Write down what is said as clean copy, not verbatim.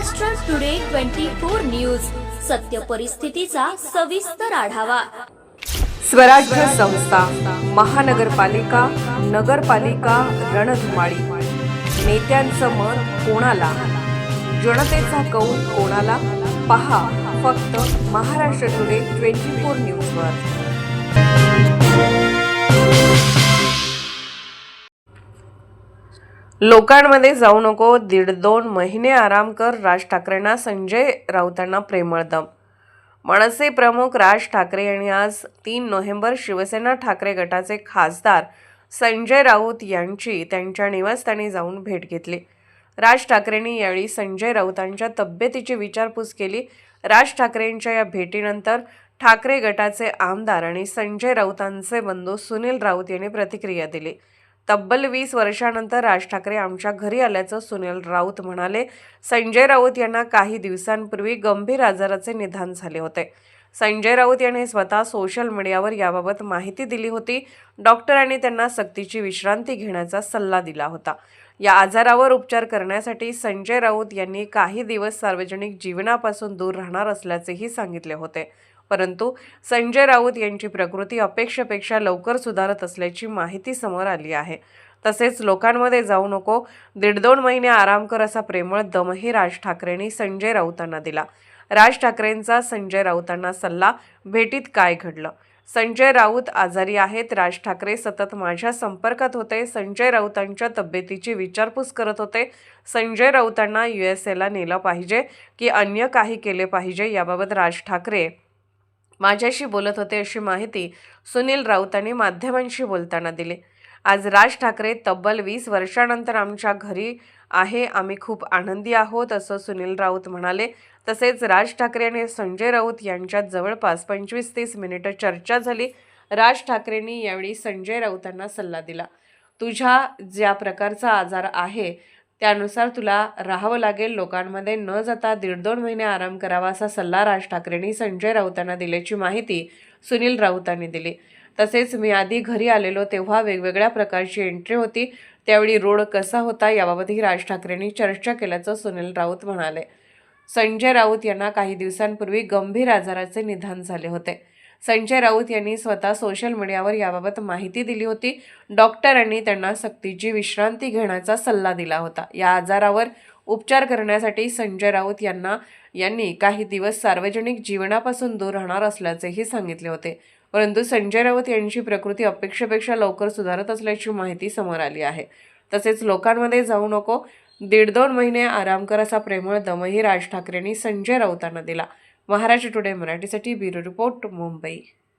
Maharashtra today 24 news, सत्य परिस्थितीचा सविस्तर आढावा। स्वराज्य संस्था, महानगरपालिका, नगरपालिका रणधुमाळी। नेत्यांचं मत कोणाला, जनतेचा कौल कोणाला? पहा फक्त महाराष्ट्र टुडे 24 न्यूजवर। लोकांमध्ये जाऊ नको, 1.5-2 महिने आराम कर, राज ठाकरेंना संजय राऊतांना प्रेमळ दम। मनसे प्रमुख राज ठाकरे यांनी आज 3 नोव्हेंबर शिवसेना ठाकरे गटाचे खासदार संजय राऊत यांची त्यांच्या निवासस्थानी जाऊन भेट घेतली। राज ठाकरेंनी यावेळी संजय राऊतांच्या तब्येतीची विचारपूस केली। राज ठाकरेंच्या या भेटीनंतर ठाकरे गटाचे आमदार आणि संजय राऊतांचे बंधू सुनील राऊत यांनी प्रतिक्रिया दिली। तब्बल 20 वर्षांनंतर राज ठाकरे आमच्या घरी आल्याचं सुनील राऊत म्हणाले। संजय राऊत यांना काही दिवसांपूर्वी गंभीर आजाराचे निदान झाले होते। संजय राऊत यांनी स्वतः सोशल मीडियावर याबाबत माहिती दिली होती। डॉक्टरांनी त्यांना सक्तीची विश्रांती घेण्याचा सल्ला दिला होता। या आजारावर उपचार करण्यासाठी संजय राऊत यांनी काही दिवस सार्वजनिक जीवनापासून दूर राहणार असल्याचेही सांगितले होते। परंतु संजय राऊत यांची प्रकृती अपेक्षेपेक्षा लवकर सुधारत असल्याची माहिती समोर आली आहे। तसेच लोकांमध्ये जाऊ नको, 1.5-2 महिने आराम कर असा प्रेमळ दमही राज ठाकरेंनी संजय राऊतांना दिला। राज ठाकरेंचा संजय राऊतांना सल्ला, भेटीत काय घडलं? संजय राऊत आजारी आहेत। राज ठाकरे सतत माझ्या संपर्कात होते। संजय राऊतांच्या तब्येतीची विचारपूस करत होते। संजय राऊतांना USA नेलं पाहिजे की अन्य काही केले पाहिजे याबाबत राज ठाकरे माझ्याशी बोलत होते, अशी माहिती सुनील राऊतांनी माध्यमांशी बोलताना दिली। आज राज ठाकरे तब्बल 20 वर्षांनंतर आमच्या घरी आहे, आम्ही खूप आनंदी आहोत, असं सुनील राऊत म्हणाले। तसेच राज ठाकरे आणि संजय राऊत यांच्यात जवळपास 25-30 मिनिटं चर्चा झाली। राज ठाकरेंनी यावेळी संजय राऊतांना सल्ला दिला, तुझ्या ज्या प्रकारचा आजार आहे त्यानुसार तुला राहावं लागेल, लोकांमध्ये न जाता 1.5-2 महिने आराम करावा असा सल्ला राज ठाकरेंनी संजय राऊतांना दिल्याची माहिती सुनील राऊतांनी दिली। तसेच मी आधी घरी आलेलो तेव्हा वेगवेगळ्या प्रकारची एंट्री होती, त्यावेळी रोड कसा होता याबाबतही राज ठाकरेंनी चर्चा केल्याचं सुनील राऊत म्हणाले। संजय राऊत यांना काही दिवसांपूर्वी गंभीर आजाराचे निदान झाले होते। संजय राऊत यांनी स्वतः सोशल मीडियावर याबाबत माहिती दिली होती। डॉक्टरांनी त्यांना सक्तीची विश्रांती घेण्याचा सल्ला दिला होता। या आजारावर उपचार करण्यासाठी संजय राऊत यांनी काही दिवस सार्वजनिक जीवनापासून दूर राहणार असल्याचेही सांगितले होते। परंतु संजय राऊत यांची प्रकृती अपेक्षेपेक्षा लवकर सुधारत असल्याची माहिती समोर आली आहे। तसेच लोकांमध्ये जाऊ नको, 1.5-2 महिने आराम कर असा प्रेमळ दमही राज ठाकरेंनी संजय राऊतांना दिला। महाराष्ट्र टुडे मराठीसाठी ब्युरो रिपोर्ट, मुंबई।